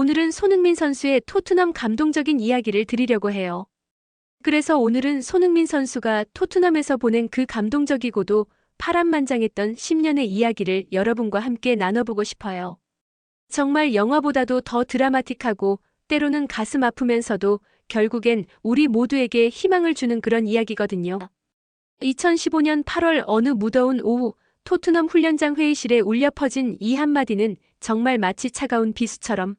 오늘은 손흥민 선수의 토트넘 감동적인 이야기를 드리려고 해요. 그래서 오늘은 손흥민 선수가 토트넘에서 보낸 그 감동적이고도 파란만장했던 10년의 이야기를 여러분과 함께 나눠보고 싶어요. 정말 영화보다도 더 드라마틱하고 때로는 가슴 아프면서도 결국엔 우리 모두에게 희망을 주는 그런 이야기거든요. 2015년 8월 어느 무더운 오후 토트넘 훈련장 회의실에 울려 퍼진 이 한마디는 정말 마치 차가운 비수처럼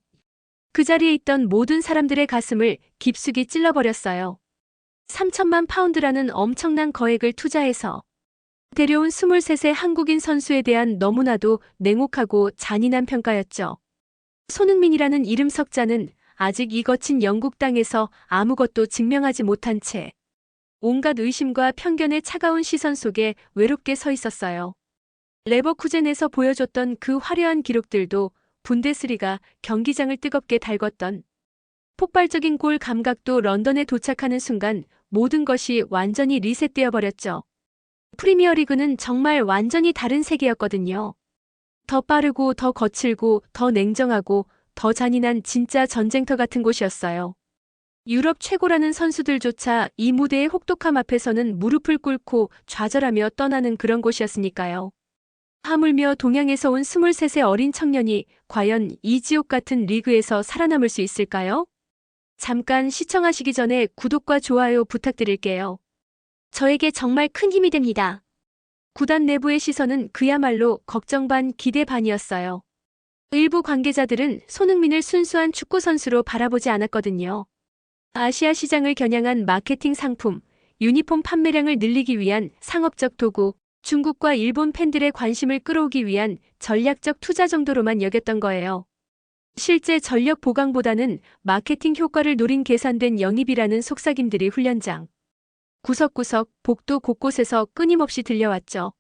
그 자리에 있던 모든 사람들의 가슴을 깊숙이 찔러버렸어요. 3천만 파운드라는 엄청난 거액을 투자해서 데려온 23세 한국인 선수에 대한 너무나도 냉혹하고 잔인한 평가였죠. 손흥민이라는 이름 석자는 아직 이 거친 영국 땅에서 아무것도 증명하지 못한 채 온갖 의심과 편견의 차가운 시선 속에 외롭게 서 있었어요. 레버쿠젠에서 보여줬던 그 화려한 기록들도 분데스리가 경기장을 뜨겁게 달궜던 폭발적인 골 감각도 런던에 도착하는 순간 모든 것이 완전히 리셋되어 버렸죠. 프리미어리그는 정말 완전히 다른 세계였거든요. 더 빠르고 더 거칠고 더 냉정하고 더 잔인한 진짜 전쟁터 같은 곳이었어요. 유럽 최고라는 선수들조차 이 무대의 혹독함 앞에서는 무릎을 꿇고 좌절하며 떠나는 그런 곳이었으니까요. 하물며 동양에서 온 23세 어린 청년이 과연 이 지옥 같은 리그에서 살아남을 수 있을까요? 잠깐 시청하시기 전에 구독과 좋아요 부탁드릴게요. 저에게 정말 큰 힘이 됩니다. 구단 내부의 시선은 그야말로 걱정 반 기대 반이었어요. 일부 관계자들은 손흥민을 순수한 축구 선수로 바라보지 않았거든요. 아시아 시장을 겨냥한 마케팅 상품, 유니폼 판매량을 늘리기 위한 상업적 도구, 중국과 일본 팬들의 관심을 끌어오기 위한 전략적 투자 정도로만 여겼던 거예요. 실제 전력 보강보다는 마케팅 효과를 노린 계산된 영입이라는 속삭임들이 훈련장 구석구석 복도 곳곳에서 끊임없이 들려왔죠.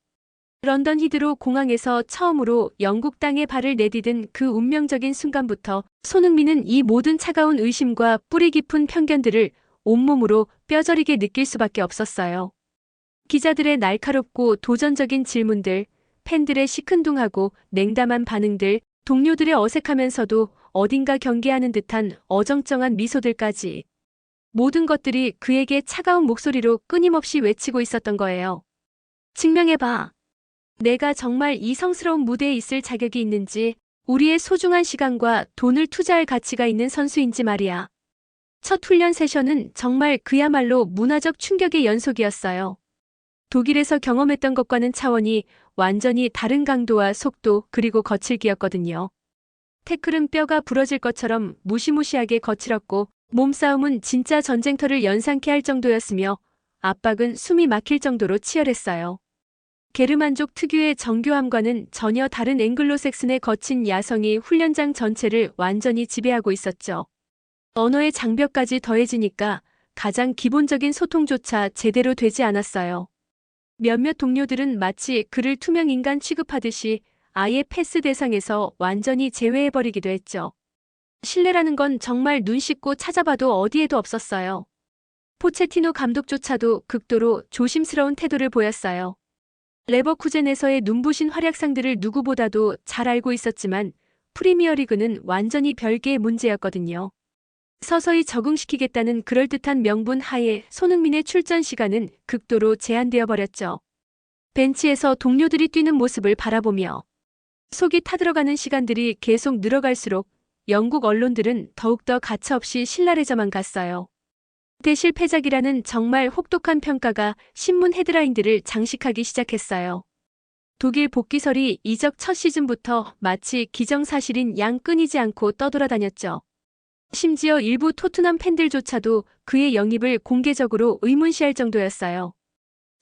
런던 히드로 공항에서 처음으로 영국 땅에 발을 내디딘 그 운명적인 순간부터 손흥민은 이 모든 차가운 의심과 뿌리 깊은 편견들을 온몸으로 뼈저리게 느낄 수밖에 없었어요. 기자들의 날카롭고 도전적인 질문들, 팬들의 시큰둥하고 냉담한 반응들, 동료들의 어색하면서도 어딘가 경계하는 듯한 어정쩡한 미소들까지 모든 것들이 그에게 차가운 목소리로 끊임없이 외치고 있었던 거예요. 증명해봐. 내가 정말 이 성스러운 무대에 있을 자격이 있는지, 우리의 소중한 시간과 돈을 투자할 가치가 있는 선수인지 말이야. 첫 훈련 세션은 정말 그야말로 문화적 충격의 연속이었어요. 독일에서 경험했던 것과는 차원이 완전히 다른 강도와 속도 그리고 거칠기였거든요. 태클은 뼈가 부러질 것처럼 무시무시하게 거칠었고 몸싸움은 진짜 전쟁터를 연상케 할 정도였으며 압박은 숨이 막힐 정도로 치열했어요. 게르만족 특유의 정교함과는 전혀 다른 앵글로색슨의 거친 야성이 훈련장 전체를 완전히 지배하고 있었죠. 언어의 장벽까지 더해지니까 가장 기본적인 소통조차 제대로 되지 않았어요. 몇몇 동료들은 마치 그를 투명 인간 취급하듯이 아예 패스 대상에서 완전히 제외해버리기도 했죠. 신뢰라는 건 정말 눈 씻고 찾아봐도 어디에도 없었어요. 포체티노 감독조차도 극도로 조심스러운 태도를 보였어요. 레버쿠젠에서의 눈부신 활약상들을 누구보다도 잘 알고 있었지만 프리미어리그는 완전히 별개의 문제였거든요. 서서히 적응시키겠다는 그럴듯한 명분 하에 손흥민의 출전 시간은 극도로 제한되어 버렸죠. 벤치에서 동료들이 뛰는 모습을 바라보며 속이 타들어가는 시간들이 계속 늘어갈수록 영국 언론들은 더욱더 가차없이 신랄해져만 갔어요. 대실패작이라는 정말 혹독한 평가가 신문 헤드라인들을 장식하기 시작했어요. 독일 복귀설이 이적 첫 시즌부터 마치 기정사실인 양 끊이지 않고 떠돌아다녔죠. 심지어 일부 토트넘 팬들조차도 그의 영입을 공개적으로 의문시할 정도였어요.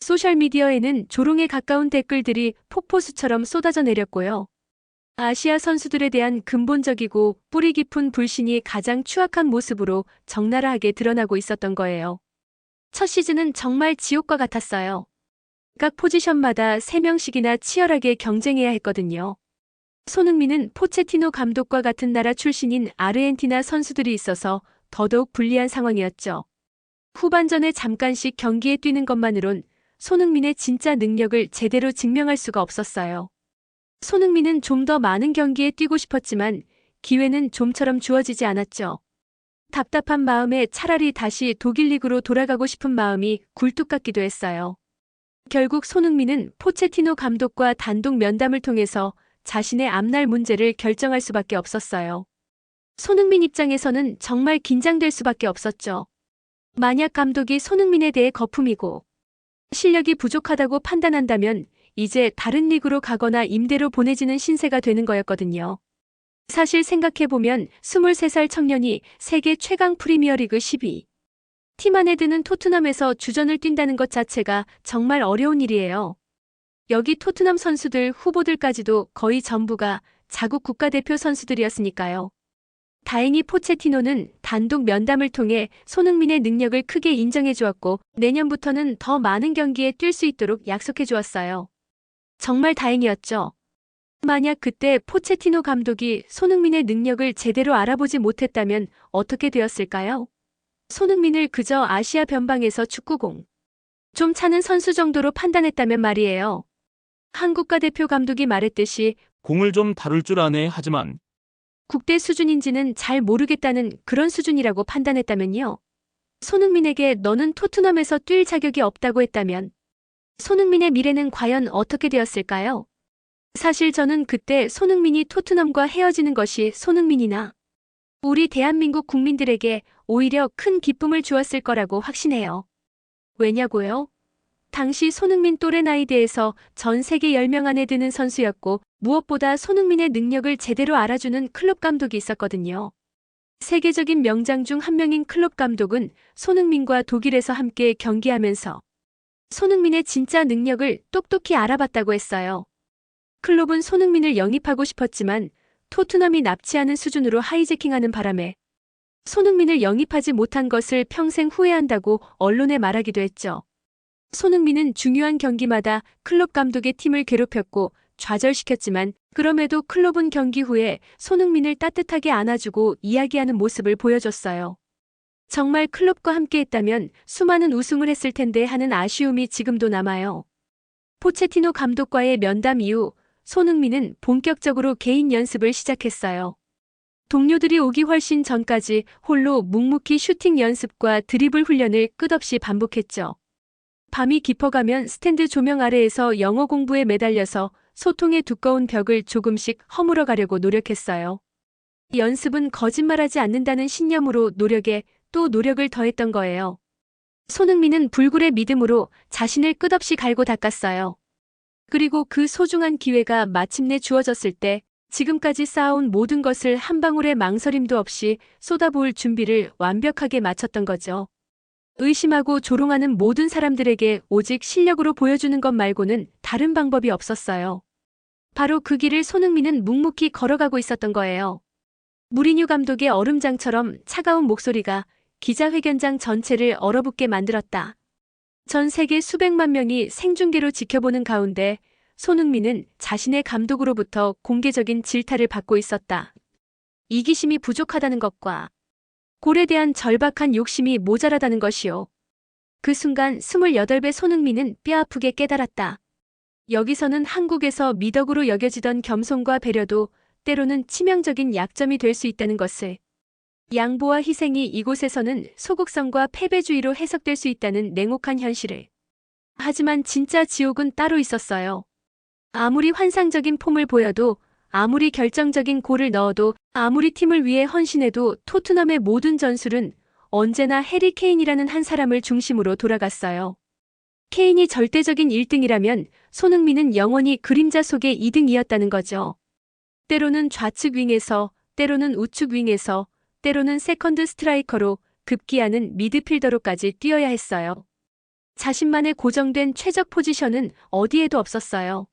소셜미디어에는 조롱에 가까운 댓글들이 폭포수처럼 쏟아져 내렸고요. 아시아 선수들에 대한 근본적이고 뿌리 깊은 불신이 가장 추악한 모습으로 적나라하게 드러나고 있었던 거예요. 첫 시즌은 정말 지옥과 같았어요. 각 포지션마다 3명씩이나 치열하게 경쟁해야 했거든요. 손흥민은 포체티노 감독과 같은 나라 출신인 아르헨티나 선수들이 있어서 더더욱 불리한 상황이었죠. 후반전에 잠깐씩 경기에 뛰는 것만으론 손흥민의 진짜 능력을 제대로 증명할 수가 없었어요. 손흥민은 좀 더 많은 경기에 뛰고 싶었지만 기회는 좀처럼 주어지지 않았죠. 답답한 마음에 차라리 다시 독일 리그로 돌아가고 싶은 마음이 굴뚝 같기도 했어요. 결국 손흥민은 포체티노 감독과 단독 면담을 통해서 자신의 앞날 문제를 결정할 수밖에 없었어요. 손흥민 입장에서는 정말 긴장될 수밖에 없었죠. 만약 감독이 손흥민에 대해 거품이고 실력이 부족하다고 판단한다면 이제 다른 리그로 가거나 임대로 보내지는 신세가 되는 거였거든요. 사실 생각해보면 23살 청년이 세계 최강 프리미어리그 12 팀 안에 드는 토트넘에서 주전을 뛴다는 것 자체가 정말 어려운 일이에요. 여기 토트넘 선수들 후보들까지도 거의 전부가 자국 국가대표 선수들이었으니까요. 다행히 포체티노는 단독 면담을 통해 손흥민의 능력을 크게 인정해 주었고 내년부터는 더 많은 경기에 뛸 수 있도록 약속해 주었어요. 정말 다행이었죠. 만약 그때 포체티노 감독이 손흥민의 능력을 제대로 알아보지 못했다면 어떻게 되었을까요? 손흥민을 그저 아시아 변방에서 축구공 좀 차는 선수 정도로 판단했다면 말이에요. 한국 국가대표 감독이 말했듯이 공을 좀 다룰 줄 아네 하지만 국대 수준인지는 잘 모르겠다는 그런 수준이라고 판단했다면요. 손흥민에게 너는 토트넘에서 뛸 자격이 없다고 했다면 손흥민의 미래는 과연 어떻게 되었을까요? 사실 저는 그때 손흥민이 토트넘과 헤어지는 것이 손흥민이나 우리 대한민국 국민들에게 오히려 큰 기쁨을 주었을 거라고 확신해요. 왜냐고요? 당시 손흥민 또래 나이대에서 전 세계 10명 안에 드는 선수였고 무엇보다 손흥민의 능력을 제대로 알아주는 클롭 감독이 있었거든요. 세계적인 명장 중 한 명인 클롭 감독은 손흥민과 독일에서 함께 경기하면서 손흥민의 진짜 능력을 똑똑히 알아봤다고 했어요. 클롭은 손흥민을 영입하고 싶었지만 토트넘이 납치하는 수준으로 하이제킹하는 바람에 손흥민을 영입하지 못한 것을 평생 후회한다고 언론에 말하기도 했죠. 손흥민은 중요한 경기마다 클롭 감독의 팀을 괴롭혔고 좌절시켰지만 그럼에도 클롭은 경기 후에 손흥민을 따뜻하게 안아주고 이야기하는 모습을 보여줬어요. 정말 클롭과 함께했다면 수많은 우승을 했을 텐데 하는 아쉬움이 지금도 남아요. 포체티노 감독과의 면담 이후 손흥민은 본격적으로 개인 연습을 시작했어요. 동료들이 오기 훨씬 전까지 홀로 묵묵히 슈팅 연습과 드리블 훈련을 끝없이 반복했죠. 밤이 깊어가면 스탠드 조명 아래에서 영어 공부에 매달려서 소통의 두꺼운 벽을 조금씩 허물어 가려고 노력했어요. 연습은 거짓말하지 않는다는 신념으로 노력에 또 노력을 더했던 거예요. 손흥민은 불굴의 믿음으로 자신을 끝없이 갈고 닦았어요. 그리고 그 소중한 기회가 마침내 주어졌을 때 지금까지 쌓아온 모든 것을 한 방울의 망설임도 없이 쏟아부을 준비를 완벽하게 마쳤던 거죠. 의심하고 조롱하는 모든 사람들에게 오직 실력으로 보여주는 것 말고는 다른 방법이 없었어요. 바로 그 길을 손흥민은 묵묵히 걸어가고 있었던 거예요. 무리뉴 감독의 얼음장처럼 차가운 목소리가 기자회견장 전체를 얼어붙게 만들었다. 전 세계 수백만 명이 생중계로 지켜보는 가운데 손흥민은 자신의 감독으로부터 공개적인 질타를 받고 있었다. 이기심이 부족하다는 것과 골에 대한 절박한 욕심이 모자라다는 것이요. 그 순간 28배 손흥민은 뼈아프게 깨달았다. 여기서는 한국에서 미덕으로 여겨지던 겸손과 배려도 때로는 치명적인 약점이 될 수 있다는 것을, 양보와 희생이 이곳에서는 소극성과 패배주의로 해석될 수 있다는 냉혹한 현실을. 하지만 진짜 지옥은 따로 있었어요. 아무리 환상적인 폼을 보여도, 아무리 결정적인 골을 넣어도, 아무리 팀을 위해 헌신해도 토트넘의 모든 전술은 언제나 해리 케인이라는 한 사람을 중심으로 돌아갔어요. 케인이 절대적인 1등이라면 손흥민은 영원히 그림자 속의 2등이었다는 거죠. 때로는 좌측 윙에서, 때로는 우측 윙에서, 때로는 세컨드 스트라이커로 급기야는 미드필더로까지 뛰어야 했어요. 자신만의 고정된 최적 포지션은 어디에도 없었어요.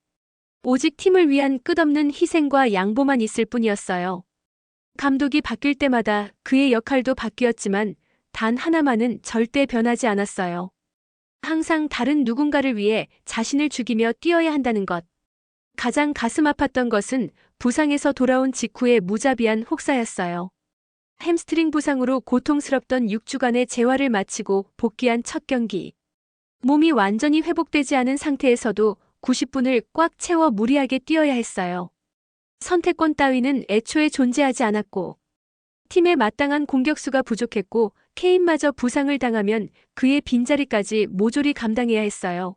오직 팀을 위한 끝없는 희생과 양보만 있을 뿐이었어요. 감독이 바뀔 때마다 그의 역할도 바뀌었지만 단 하나만은 절대 변하지 않았어요. 항상 다른 누군가를 위해 자신을 죽이며 뛰어야 한다는 것. 가장 가슴 아팠던 것은 부상에서 돌아온 직후의 무자비한 혹사였어요. 햄스트링 부상으로 고통스럽던 6주간의 재활을 마치고 복귀한 첫 경기. 몸이 완전히 회복되지 않은 상태에서도 90분을 꽉 채워 무리하게 뛰어야 했어요. 선택권 따위는 애초에 존재하지 않았고 팀에 마땅한 공격수가 부족했고 케인마저 부상을 당하면 그의 빈자리까지 모조리 감당해야 했어요.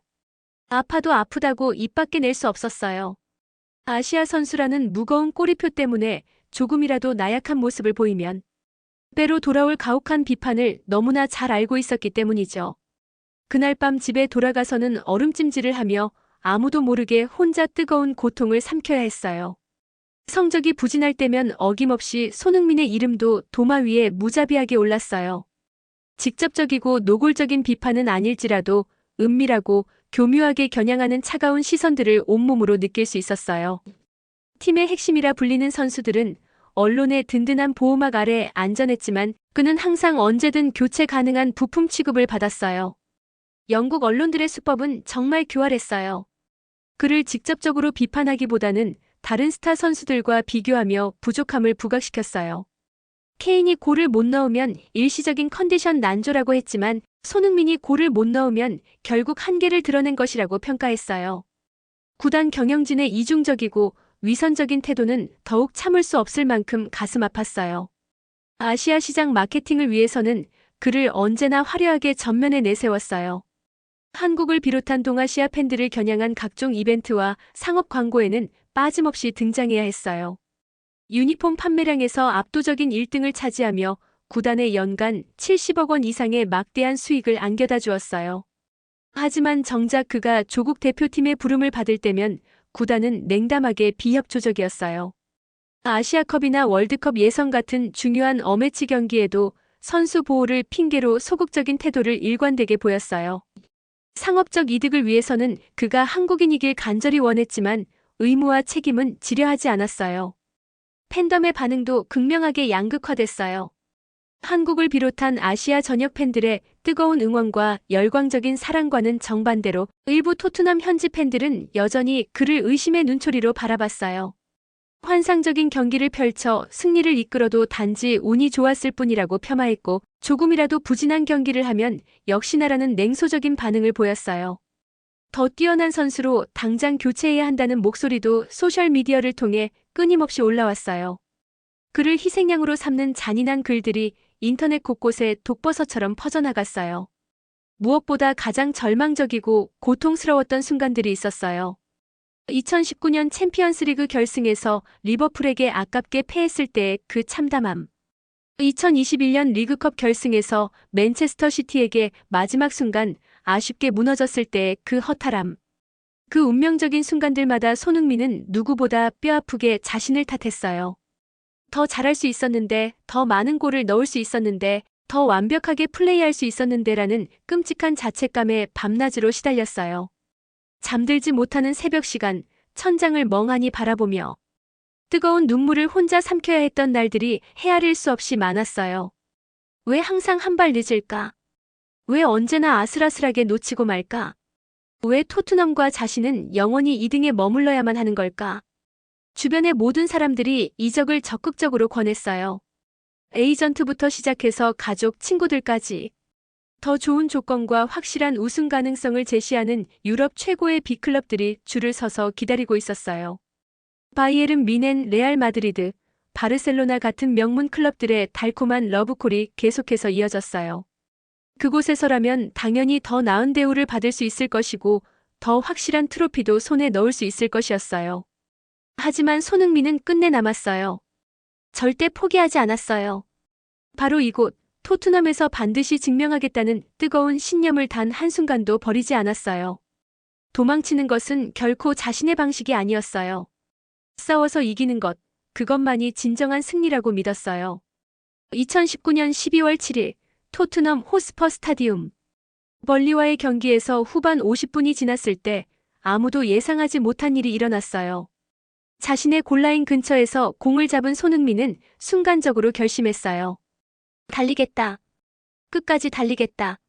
아파도 아프다고 입 밖에 낼 수 없었어요. 아시아 선수라는 무거운 꼬리표 때문에 조금이라도 나약한 모습을 보이면 때로 돌아올 가혹한 비판을 너무나 잘 알고 있었기 때문이죠. 그날 밤 집에 돌아가서는 얼음찜질을 하며 아무도 모르게 혼자 뜨거운 고통을 삼켜야 했어요. 성적이 부진할 때면 어김없이 손흥민의 이름도 도마 위에 무자비하게 올랐어요. 직접적이고 노골적인 비판은 아닐지라도 은밀하고 교묘하게 겨냥하는 차가운 시선들을 온몸으로 느낄 수 있었어요. 팀의 핵심이라 불리는 선수들은 언론의 든든한 보호막 아래 안전했지만 그는 항상 언제든 교체 가능한 부품 취급을 받았어요. 영국 언론들의 수법은 정말 교활했어요. 그를 직접적으로 비판하기보다는 다른 스타 선수들과 비교하며 부족함을 부각시켰어요. 케인이 골을 못 넣으면 일시적인 컨디션 난조라고 했지만 손흥민이 골을 못 넣으면 결국 한계를 드러낸 것이라고 평가했어요. 구단 경영진의 이중적이고 위선적인 태도는 더욱 참을 수 없을 만큼 가슴 아팠어요. 아시아 시장 마케팅을 위해서는 그를 언제나 화려하게 전면에 내세웠어요. 한국을 비롯한 동아시아 팬들을 겨냥한 각종 이벤트와 상업 광고에는 빠짐없이 등장해야 했어요. 유니폼 판매량에서 압도적인 1등을 차지하며 구단에 연간 70억 원 이상의 막대한 수익을 안겨다 주었어요. 하지만 정작 그가 조국 대표팀의 부름을 받을 때면 구단은 냉담하게 비협조적이었어요. 아시아컵이나 월드컵 예선 같은 중요한 어매치 경기에도 선수 보호를 핑계로 소극적인 태도를 일관되게 보였어요. 상업적 이득을 위해서는 그가 한국인이길 간절히 원했지만 의무와 책임은 지려하지 않았어요. 팬덤의 반응도 극명하게 양극화됐어요. 한국을 비롯한 아시아 전역 팬들의 뜨거운 응원과 열광적인 사랑과는 정반대로 일부 토트넘 현지 팬들은 여전히 그를 의심의 눈초리로 바라봤어요. 환상적인 경기를 펼쳐 승리를 이끌어도 단지 운이 좋았을 뿐이라고 폄하했고 조금이라도 부진한 경기를 하면 역시나라는 냉소적인 반응을 보였어요. 더 뛰어난 선수로 당장 교체해야 한다는 목소리도 소셜미디어를 통해 끊임없이 올라왔어요. 그를 희생양으로 삼는 잔인한 글들이 인터넷 곳곳에 독버섯처럼 퍼져나갔어요. 무엇보다 가장 절망적이고 고통스러웠던 순간들이 있었어요. 2019년 챔피언스리그 결승에서 리버풀에게 아깝게 패했을 때의 그 참담함. 2021년 리그컵 결승에서 맨체스터 시티에게 마지막 순간 아쉽게 무너졌을 때의 그 허탈함. 그 운명적인 순간들마다 손흥민은 누구보다 뼈아프게 자신을 탓했어요. 더 잘할 수 있었는데, 더 많은 골을 넣을 수 있었는데, 더 완벽하게 플레이할 수 있었는데라는 끔찍한 자책감에 밤낮으로 시달렸어요. 잠들지 못하는 새벽 시간, 천장을 멍하니 바라보며 뜨거운 눈물을 혼자 삼켜야 했던 날들이 헤아릴 수 없이 많았어요. 왜 항상 한 발 늦을까? 왜 언제나 아슬아슬하게 놓치고 말까? 왜 토트넘과 자신은 영원히 2등에 머물러야만 하는 걸까? 주변의 모든 사람들이 이적을 적극적으로 권했어요. 에이전트부터 시작해서 가족, 친구들까지. 더 좋은 조건과 확실한 우승 가능성을 제시하는 유럽 최고의 빅클럽들이 줄을 서서 기다리고 있었어요. 바이에른 뮌헨, 레알 마드리드, 바르셀로나 같은 명문 클럽들의 달콤한 러브콜이 계속해서 이어졌어요. 그곳에서라면 당연히 더 나은 대우를 받을 수 있을 것이고 더 확실한 트로피도 손에 넣을 수 있을 것이었어요. 하지만 손흥민은 끝내 남았어요. 절대 포기하지 않았어요. 바로 이곳 토트넘에서 반드시 증명하겠다는 뜨거운 신념을 단 한순간도 버리지 않았어요. 도망치는 것은 결코 자신의 방식이 아니었어요. 싸워서 이기는 것, 그것만이 진정한 승리라고 믿었어요. 2019년 12월 7일 토트넘 호스퍼 스타디움. 벌리와의 경기에서 후반 50분이 지났을 때 아무도 예상하지 못한 일이 일어났어요. 자신의 골라인 근처에서 공을 잡은 손흥민은 순간적으로 결심했어요. 달리겠다. 끝까지 달리겠다.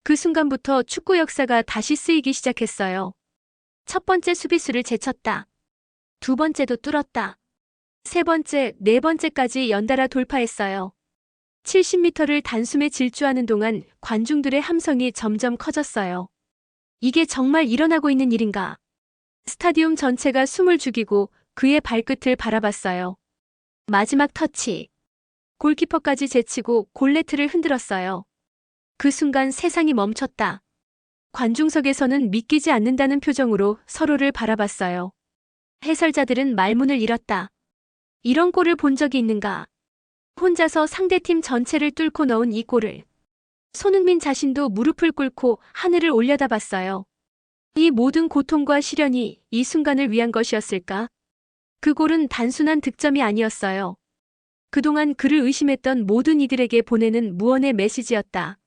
그 순간부터 축구 역사가 다시 쓰이기 시작했어요. 첫 번째 수비수를 제쳤다. 두 번째도 뚫었다. 세 번째, 네 번째까지 연달아 돌파했어요. 70m를 단숨에 질주하는 동안 관중들의 함성이 점점 커졌어요. 이게 정말 일어나고 있는 일인가? 스타디움 전체가 숨을 죽이고 그의 발끝을 바라봤어요. 마지막 터치. 골키퍼까지 제치고 골네트를 흔들었어요. 그 순간 세상이 멈췄다. 관중석에서는 믿기지 않는다는 표정으로 서로를 바라봤어요. 해설자들은 말문을 잃었다. 이런 골을 본 적이 있는가? 혼자서 상대팀 전체를 뚫고 넣은 이 골을. 손흥민 자신도 무릎을 꿇고 하늘을 올려다봤어요. 이 모든 고통과 시련이 이 순간을 위한 것이었을까? 그 골은 단순한 득점이 아니었어요. 그동안 그를 의심했던 모든 이들에게 보내는 무언의 메시지였다.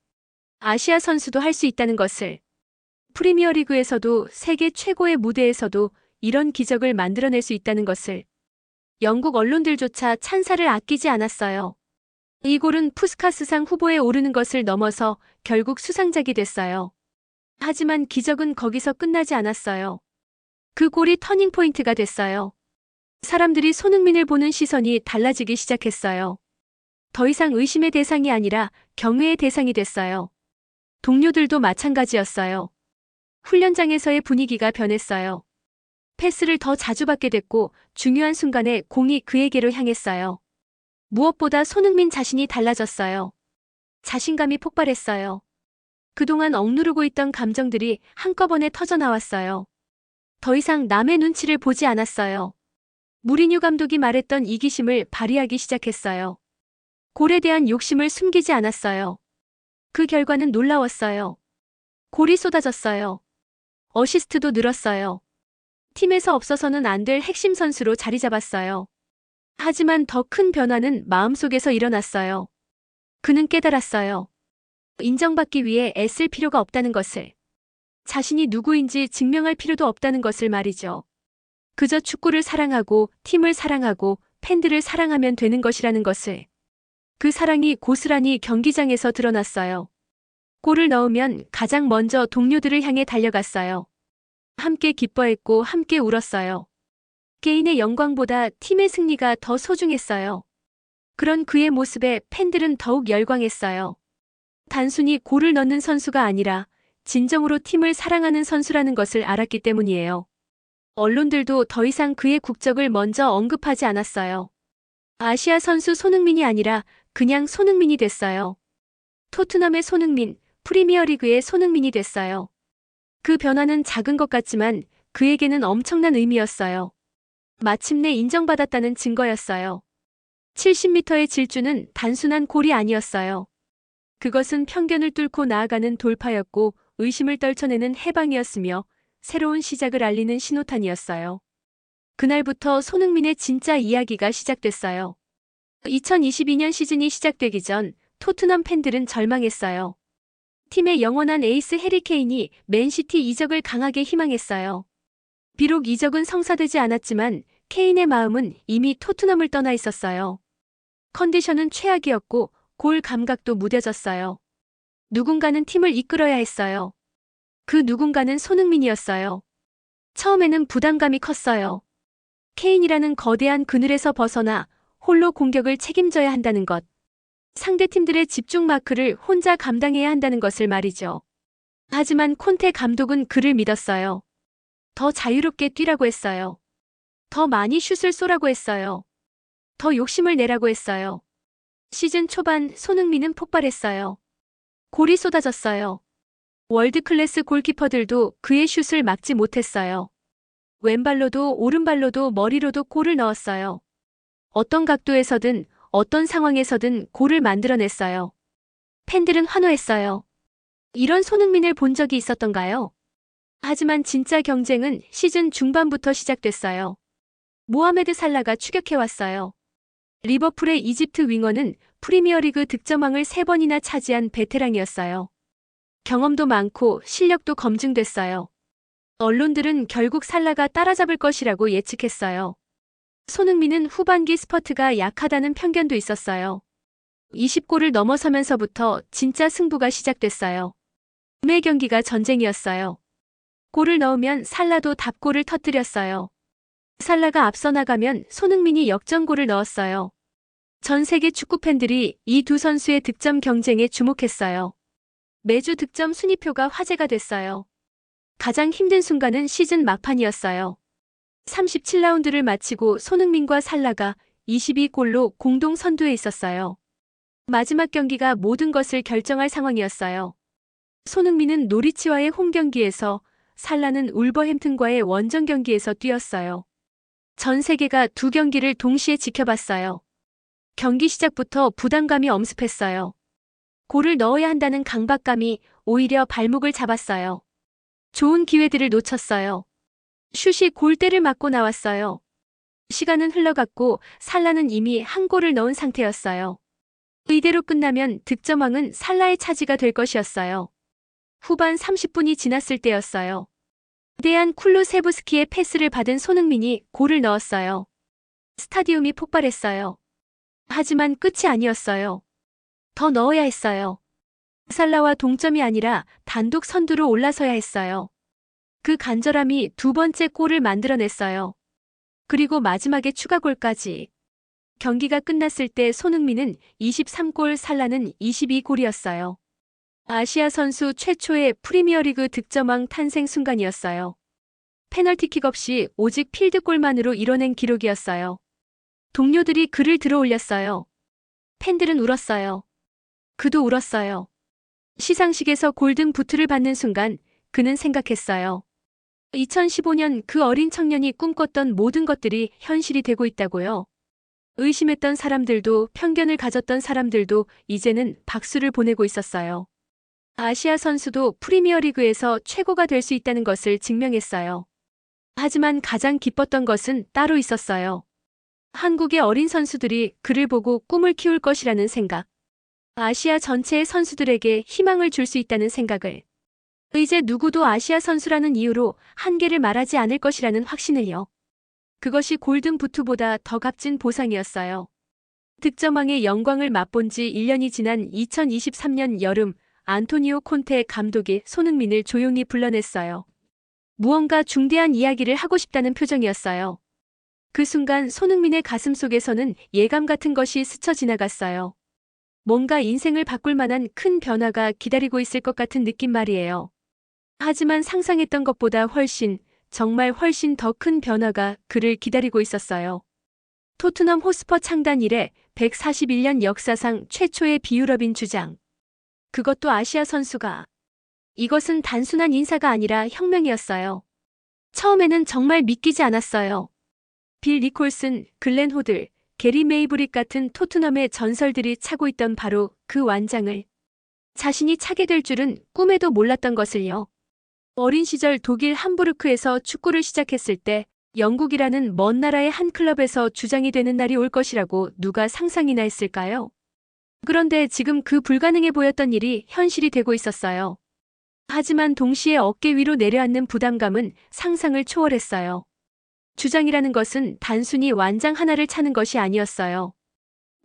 아시아 선수도 할 수 있다는 것을. 프리미어리그에서도 세계 최고의 무대에서도 이런 기적을 만들어낼 수 있다는 것을. 영국 언론들조차 찬사를 아끼지 않았어요. 이 골은 푸스카스상 후보에 오르는 것을 넘어서 결국 수상작이 됐어요. 하지만 기적은 거기서 끝나지 않았어요. 그 골이 터닝포인트가 됐어요. 사람들이 손흥민을 보는 시선이 달라지기 시작했어요. 더 이상 의심의 대상이 아니라 경외의 대상이 됐어요. 동료들도 마찬가지였어요. 훈련장에서의 분위기가 변했어요. 패스를 더 자주 받게 됐고 중요한 순간에 공이 그에게로 향했어요. 무엇보다 손흥민 자신이 달라졌어요. 자신감이 폭발했어요. 그동안 억누르고 있던 감정들이 한꺼번에 터져나왔어요. 더 이상 남의 눈치를 보지 않았어요. 무리뉴 감독이 말했던 이기심을 발휘하기 시작했어요. 골에 대한 욕심을 숨기지 않았어요. 그 결과는 놀라웠어요. 골이 쏟아졌어요. 어시스트도 늘었어요. 팀에서 없어서는 안 될 핵심 선수로 자리 잡았어요. 하지만 더 큰 변화는 마음속에서 일어났어요. 그는 깨달았어요. 인정받기 위해 애쓸 필요가 없다는 것을. 자신이 누구인지 증명할 필요도 없다는 것을 말이죠. 그저 축구를 사랑하고 팀을 사랑하고 팬들을 사랑하면 되는 것이라는 것을. 그 사랑이 고스란히 경기장에서 드러났어요. 골을 넣으면 가장 먼저 동료들을 향해 달려갔어요. 함께 기뻐했고 함께 울었어요. 개인의 영광보다 팀의 승리가 더 소중했어요. 그런 그의 모습에 팬들은 더욱 열광했어요. 단순히 골을 넣는 선수가 아니라 진정으로 팀을 사랑하는 선수라는 것을 알았기 때문이에요. 언론들도 더 이상 그의 국적을 먼저 언급하지 않았어요. 아시아 선수 손흥민이 아니라 그냥 손흥민이 됐어요. 토트넘의 손흥민, 프리미어리그의 손흥민이 됐어요. 그 변화는 작은 것 같지만 그에게는 엄청난 의미였어요. 마침내 인정받았다는 증거였어요. 70m의 질주는 단순한 골이 아니었어요. 그것은 편견을 뚫고 나아가는 돌파였고 의심을 떨쳐내는 해방이었으며 새로운 시작을 알리는 신호탄이었어요. 그날부터 손흥민의 진짜 이야기가 시작됐어요. 2022년 시즌이 시작되기 전 토트넘 팬들은 절망했어요. 팀의 영원한 에이스 해리 케인이 맨시티 이적을 강하게 희망했어요. 비록 이적은 성사되지 않았지만 케인의 마음은 이미 토트넘을 떠나 있었어요. 컨디션은 최악이었고 골 감각도 무뎌졌어요. 누군가는 팀을 이끌어야 했어요. 그 누군가는 손흥민이었어요. 처음에는 부담감이 컸어요. 케인이라는 거대한 그늘에서 벗어나 홀로 공격을 책임져야 한다는 것. 상대팀들의 집중 마크를 혼자 감당해야 한다는 것을 말이죠. 하지만 콘테 감독은 그를 믿었어요. 더 자유롭게 뛰라고 했어요. 더 많이 슛을 쏘라고 했어요. 더 욕심을 내라고 했어요. 시즌 초반 손흥민은 폭발했어요. 골이 쏟아졌어요. 월드클래스 골키퍼들도 그의 슛을 막지 못했어요. 왼발로도 오른발로도 머리로도 골을 넣었어요. 어떤 각도에서든 어떤 상황에서든 골을 만들어냈어요. 팬들은 환호했어요. 이런 손흥민을 본 적이 있었던가요? 하지만 진짜 경쟁은 시즌 중반부터 시작됐어요. 모하메드 살라가 추격해왔어요. 리버풀의 이집트 윙어는 프리미어리그 득점왕을 3번이나 차지한 베테랑이었어요. 경험도 많고 실력도 검증됐어요. 언론들은 결국 살라가 따라잡을 것이라고 예측했어요. 손흥민은 후반기 스퍼트가 약하다는 편견도 있었어요. 20골을 넘어서면서부터 진짜 승부가 시작됐어요. 매 경기가 전쟁이었어요. 골을 넣으면 살라도 답골을 터뜨렸어요. 살라가 앞서 나가면 손흥민이 역전골을 넣었어요. 전 세계 축구 팬들이 이 두 선수의 득점 경쟁에 주목했어요. 매주 득점 순위표가 화제가 됐어요. 가장 힘든 순간은 시즌 막판이었어요. 37라운드를 마치고 손흥민과 살라가 22골로 공동 선두에 있었어요. 마지막 경기가 모든 것을 결정할 상황이었어요. 손흥민은 노리치와의 홈 경기에서, 살라는 울버햄튼과의 원정 경기에서 뛰었어요. 전 세계가 두 경기를 동시에 지켜봤어요. 경기 시작부터 부담감이 엄습했어요. 골을 넣어야 한다는 강박감이 오히려 발목을 잡았어요. 좋은 기회들을 놓쳤어요. 슛이 골대를 맞고 나왔어요. 시간은 흘러갔고 살라는 이미 한 골을 넣은 상태였어요. 이대로 끝나면 득점왕은 살라의 차지가 될 것이었어요. 후반 30분이 지났을 때였어요. 대한 쿨루세부스키의 패스를 받은 손흥민이 골을 넣었어요. 스타디움이 폭발했어요. 하지만 끝이 아니었어요. 더 넣어야 했어요. 살라와 동점이 아니라 단독 선두로 올라서야 했어요. 그 간절함이 두 번째 골을 만들어냈어요. 그리고 마지막에 추가골까지. 경기가 끝났을 때 손흥민은 23골, 살라는 22골이었어요. 아시아 선수 최초의 프리미어리그 득점왕 탄생 순간이었어요. 페널티킥 없이 오직 필드골만으로 이뤄낸 기록이었어요. 동료들이 그를 들어올렸어요. 팬들은 울었어요. 그도 울었어요. 시상식에서 골든 부트를 받는 순간 그는 생각했어요. 2015년 그 어린 청년이 꿈꿨던 모든 것들이 현실이 되고 있다고요. 의심했던 사람들도 편견을 가졌던 사람들도 이제는 박수를 보내고 있었어요. 아시아 선수도 프리미어리그에서 최고가 될 수 있다는 것을 증명했어요. 하지만 가장 기뻤던 것은 따로 있었어요. 한국의 어린 선수들이 그를 보고 꿈을 키울 것이라는 생각. 아시아 전체의 선수들에게 희망을 줄 수 있다는 생각을. 이제 누구도 아시아 선수라는 이유로 한계를 말하지 않을 것이라는 확신을요. 그것이 골든 부트보다 더 값진 보상이었어요. 득점왕의 영광을 맛본 지 1년이 지난 2023년 여름, 안토니오 콘테 감독이 손흥민을 조용히 불러냈어요. 무언가 중대한 이야기를 하고 싶다는 표정이었어요. 그 순간 손흥민의 가슴 속에서는 예감 같은 것이 스쳐 지나갔어요. 뭔가 인생을 바꿀 만한 큰 변화가 기다리고 있을 것 같은 느낌 말이에요. 하지만 상상했던 것보다 정말 훨씬 더 큰 변화가 그를 기다리고 있었어요. 토트넘 호스퍼 창단 이래 141년 역사상 최초의 비유럽인 주장. 그것도 아시아 선수가. 이것은 단순한 인사가 아니라 혁명이었어요. 처음에는 정말 믿기지 않았어요. 빌 니콜슨, 글렌 호들, 게리 메이브릭 같은 토트넘의 전설들이 차고 있던 바로 그 완장을 자신이 차게 될 줄은 꿈에도 몰랐던 것을요. 어린 시절 독일 함부르크에서 축구를 시작했을 때 영국이라는 먼 나라의 한 클럽에서 주장이 되는 날이 올 것이라고 누가 상상이나 했을까요? 그런데 지금 그 불가능해 보였던 일이 현실이 되고 있었어요. 하지만 동시에 어깨 위로 내려앉는 부담감은 상상을 초월했어요. 주장이라는 것은 단순히 완장 하나를 차는 것이 아니었어요.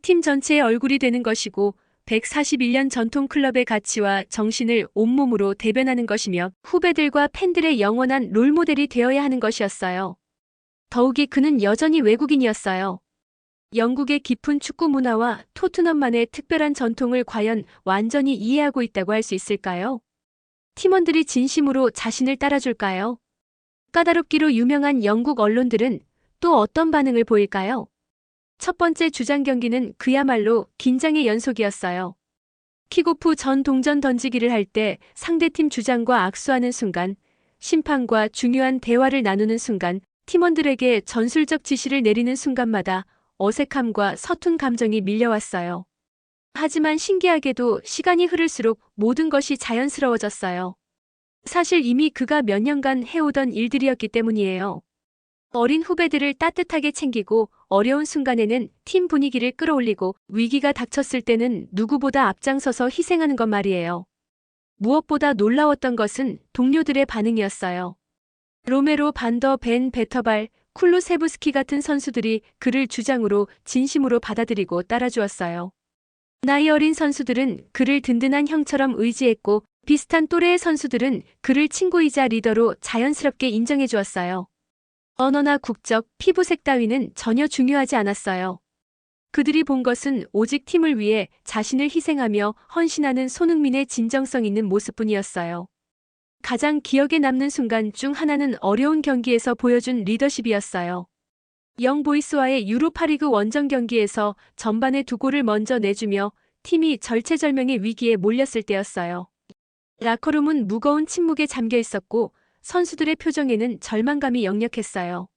팀 전체의 얼굴이 되는 것이고 141년 전통 클럽의 가치와 정신을 온몸으로 대변하는 것이며 후배들과 팬들의 영원한 롤모델이 되어야 하는 것이었어요. 더욱이 그는 여전히 외국인이었어요. 영국의 깊은 축구 문화와 토트넘만의 특별한 전통을 과연 완전히 이해하고 있다고 할 수 있을까요? 팀원들이 진심으로 자신을 따라줄까요? 까다롭기로 유명한 영국 언론들은 또 어떤 반응을 보일까요? 첫 번째 주장 경기는 그야말로 긴장의 연속이었어요. 킥오프 전 동전 던지기를 할 때 상대팀 주장과 악수하는 순간, 심판과 중요한 대화를 나누는 순간, 팀원들에게 전술적 지시를 내리는 순간마다 어색함과 서툰 감정이 밀려왔어요. 하지만 신기하게도 시간이 흐를수록 모든 것이 자연스러워졌어요. 사실 이미 그가 몇 년간 해오던 일들이었기 때문이에요. 어린 후배들을 따뜻하게 챙기고 어려운 순간에는 팀 분위기를 끌어올리고 위기가 닥쳤을 때는 누구보다 앞장서서 희생하는 것 말이에요. 무엇보다 놀라웠던 것은 동료들의 반응이었어요. 로메로, 반더 벤 베터발, 쿨루세부스키 같은 선수들이 그를 주장으로 진심으로 받아들이고 따라주었어요. 나이 어린 선수들은 그를 든든한 형처럼 의지했고 비슷한 또래의 선수들은 그를 친구이자 리더로 자연스럽게 인정해 주었어요. 언어나 국적, 피부색 따위는 전혀 중요하지 않았어요. 그들이 본 것은 오직 팀을 위해 자신을 희생하며 헌신하는 손흥민의 진정성 있는 모습뿐이었어요. 가장 기억에 남는 순간 중 하나는 어려운 경기에서 보여준 리더십이었어요. 영보이스와의 유로파리그 원정 경기에서 전반에 2골을 먼저 내주며 팀이 절체절명의 위기에 몰렸을 때였어요. 라커룸은 무거운 침묵에 잠겨 있었고 선수들의 표정에는 절망감이 역력했어요.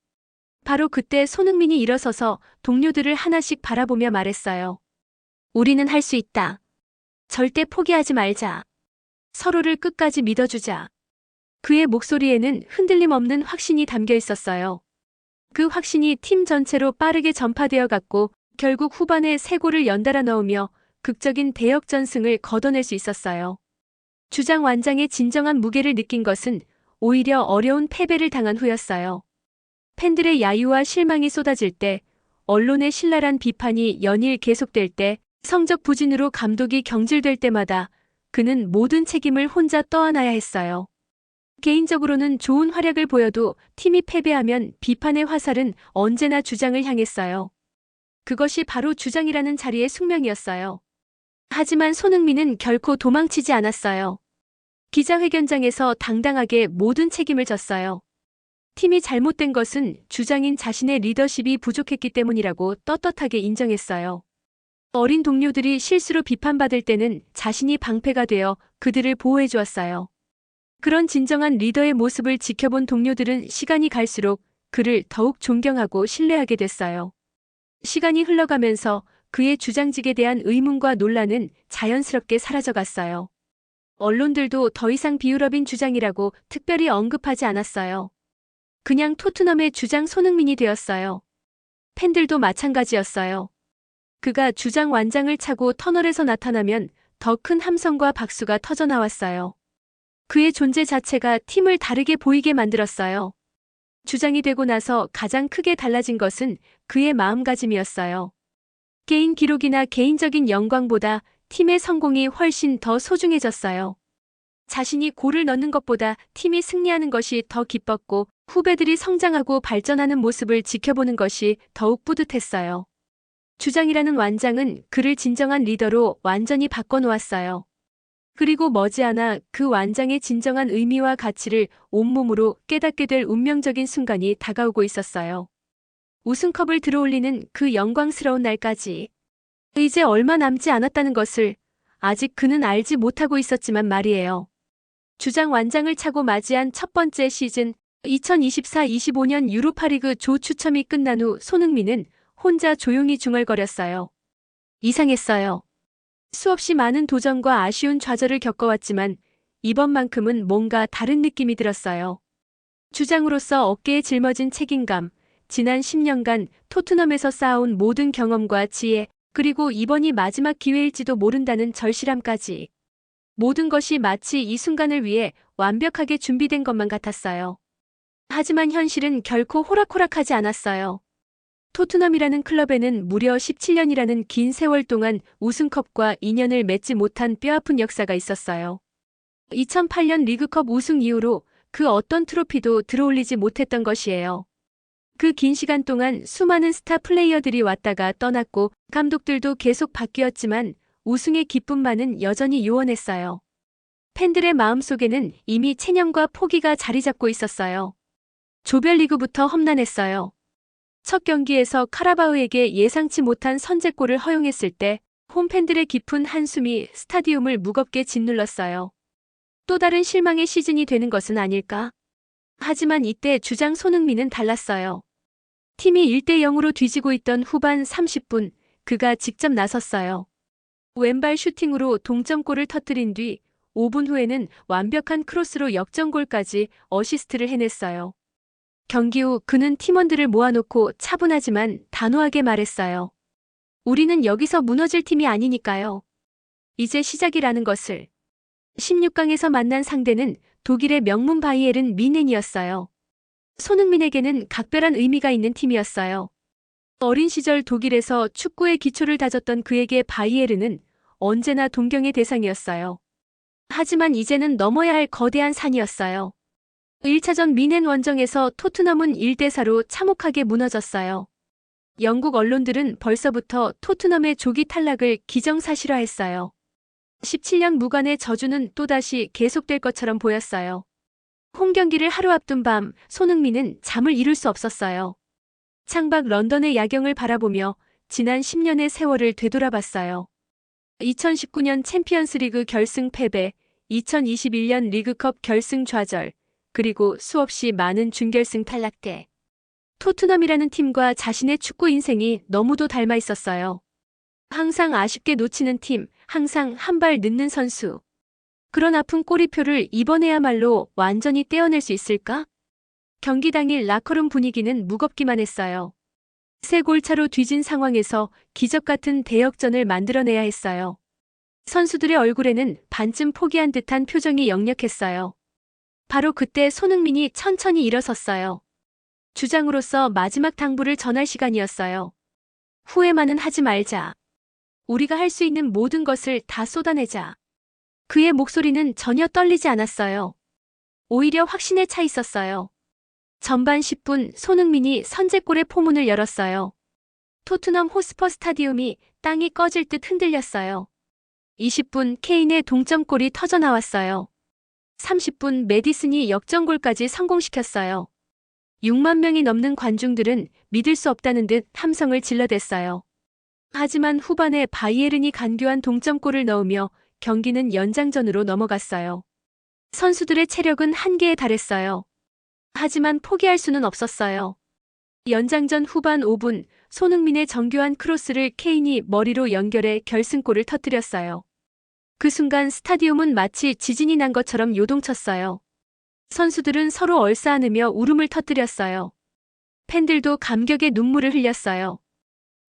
바로 그때 손흥민이 일어서서 동료들을 하나씩 바라보며 말했어요. 우리는 할 수 있다. 절대 포기하지 말자. 서로를 끝까지 믿어주자. 그의 목소리에는 흔들림 없는 확신이 담겨 있었어요. 그 확신이 팀 전체로 빠르게 전파되어 갔고 결국 후반에 3골을 연달아 넣으며 극적인 대역전승을 거둬낼 수 있었어요. 주장 완장의 진정한 무게를 느낀 것은 오히려 어려운 패배를 당한 후였어요. 팬들의 야유와 실망이 쏟아질 때, 언론의 신랄한 비판이 연일 계속될 때, 성적 부진으로 감독이 경질될 때마다 그는 모든 책임을 혼자 떠안아야 했어요. 개인적으로는 좋은 활약을 보여도 팀이 패배하면 비판의 화살은 언제나 주장을 향했어요. 그것이 바로 주장이라는 자리의 숙명이었어요. 하지만 손흥민은 결코 도망치지 않았어요. 기자회견장에서 당당하게 모든 책임을 졌어요. 팀이 잘못된 것은 주장인 자신의 리더십이 부족했기 때문이라고 떳떳하게 인정했어요. 어린 동료들이 실수로 비판받을 때는 자신이 방패가 되어 그들을 보호해 주었어요. 그런 진정한 리더의 모습을 지켜본 동료들은 시간이 갈수록 그를 더욱 존경하고 신뢰하게 됐어요. 시간이 흘러가면서 그의 주장직에 대한 의문과 논란은 자연스럽게 사라져갔어요. 언론들도 더 이상 비유럽인 주장이라고 특별히 언급하지 않았어요. 그냥 토트넘의 주장 손흥민이 되었어요. 팬들도 마찬가지였어요. 그가 주장 완장을 차고 터널에서 나타나면 더 큰 함성과 박수가 터져나왔어요. 그의 존재 자체가 팀을 다르게 보이게 만들었어요. 주장이 되고 나서 가장 크게 달라진 것은 그의 마음가짐이었어요. 개인 기록이나 개인적인 영광보다 팀의 성공이 훨씬 더 소중해졌어요. 자신이 골을 넣는 것보다 팀이 승리하는 것이 더 기뻤고 후배들이 성장하고 발전하는 모습을 지켜보는 것이 더욱 뿌듯했어요. 주장이라는 완장은 그를 진정한 리더로 완전히 바꿔놓았어요. 그리고 머지않아 그 완장의 진정한 의미와 가치를 온몸으로 깨닫게 될 운명적인 순간이 다가오고 있었어요. 우승컵을 들어올리는 그 영광스러운 날까지. 이제 얼마 남지 않았다는 것을 아직 그는 알지 못하고 있었지만 말이에요. 주장 완장을 차고 맞이한 첫 번째 시즌 2024-25년 유로파리그 조 추첨이 끝난 후 손흥민은 혼자 조용히 중얼거렸어요. 이상했어요. 수없이 많은 도전과 아쉬운 좌절을 겪어왔지만 이번만큼은 뭔가 다른 느낌이 들었어요. 주장으로서 어깨에 짊어진 책임감, 지난 10년간 토트넘에서 쌓아온 모든 경험과 지혜, 그리고 이번이 마지막 기회일지도 모른다는 절실함까지. 모든 것이 마치 이 순간을 위해 완벽하게 준비된 것만 같았어요. 하지만 현실은 결코 호락호락하지 않았어요. 토트넘이라는 클럽에는 무려 17년이라는 긴 세월 동안 우승컵과 인연을 맺지 못한 뼈아픈 역사가 있었어요. 2008년 리그컵 우승 이후로 그 어떤 트로피도 들어올리지 못했던 것이에요. 그 긴 시간 동안 수많은 스타 플레이어들이 왔다가 떠났고 감독들도 계속 바뀌었지만 우승의 기쁨만은 여전히 요원했어요. 팬들의 마음속에는 이미 체념과 포기가 자리 잡고 있었어요. 조별리그부터 험난했어요. 첫 경기에서 카라바흐에게 예상치 못한 선제골을 허용했을 때 홈팬들의 깊은 한숨이 스타디움을 무겁게 짓눌렀어요. 또 다른 실망의 시즌이 되는 것은 아닐까? 하지만 이때 주장 손흥민은 달랐어요. 팀이 1대0으로 뒤지고 있던 후반 30분, 그가 직접 나섰어요. 왼발 슈팅으로 동점골을 터뜨린 뒤 5분 후에는 완벽한 크로스로 역전골까지 어시스트를 해냈어요. 경기 후 그는 팀원들을 모아놓고 차분하지만 단호하게 말했어요. 우리는 여기서 무너질 팀이 아니니까요. 이제 시작이라는 것을. 16강에서 만난 상대는 독일의 명문 바이에른 뮌헨이었어요. 손흥민에게는 각별한 의미가 있는 팀이었어요. 어린 시절 독일에서 축구의 기초를 다졌던 그에게 바이에른은 언제나 동경의 대상이었어요. 하지만 이제는 넘어야 할 거대한 산이었어요. 1차전 뮌헨 원정에서 토트넘은 1대4로 참혹하게 무너졌어요. 영국 언론들은 벌써부터 토트넘의 조기 탈락을 기정사실화했어요. 17년 무관의 저주는 또다시 계속될 것처럼 보였어요. 홈 경기를 하루 앞둔 밤, 손흥민은 잠을 이룰 수 없었어요. 창밖 런던의 야경을 바라보며 지난 10년의 세월을 되돌아봤어요. 2019년 챔피언스리그 결승 패배, 2021년 리그컵 결승 좌절, 그리고 수없이 많은 준결승 탈락 때 토트넘이라는 팀과 자신의 축구 인생이 너무도 닮아 있었어요. 항상 아쉽게 놓치는 팀, 항상 한 발 늦는 선수. 그런 아픈 꼬리표를 이번에야말로 완전히 떼어낼 수 있을까? 경기 당일 라커룸 분위기는 무겁기만 했어요. 세 골차로 뒤진 상황에서 기적 같은 대역전을 만들어내야 했어요. 선수들의 얼굴에는 반쯤 포기한 듯한 표정이 역력했어요. 바로 그때 손흥민이 천천히 일어섰어요. 주장으로서 마지막 당부를 전할 시간이었어요. 후회만은 하지 말자. 우리가 할 수 있는 모든 것을 다 쏟아내자. 그의 목소리는 전혀 떨리지 않았어요. 오히려 확신에 차 있었어요. 전반 10분 손흥민이 선제골의 포문을 열었어요. 토트넘 호스퍼 스타디움이 땅이 꺼질 듯 흔들렸어요. 20분 케인의 동점골이 터져나왔어요. 30분 메디슨이 역전골까지 성공시켰어요. 6만 명이 넘는 관중들은 믿을 수 없다는 듯 함성을 질러댔어요. 하지만 후반에 바이에른이 간교한 동점골을 넣으며 경기는 연장전으로 넘어갔어요. 선수들의 체력은 한계에 달했어요. 하지만 포기할 수는 없었어요. 연장전 후반 5분 손흥민의 정교한 크로스를 케인이 머리로 연결해 결승골을 터뜨렸어요. 그 순간 스타디움은 마치 지진이 난 것처럼 요동쳤어요. 선수들은 서로 얼싸안으며 울음을 터뜨렸어요. 팬들도 감격의 눈물을 흘렸어요.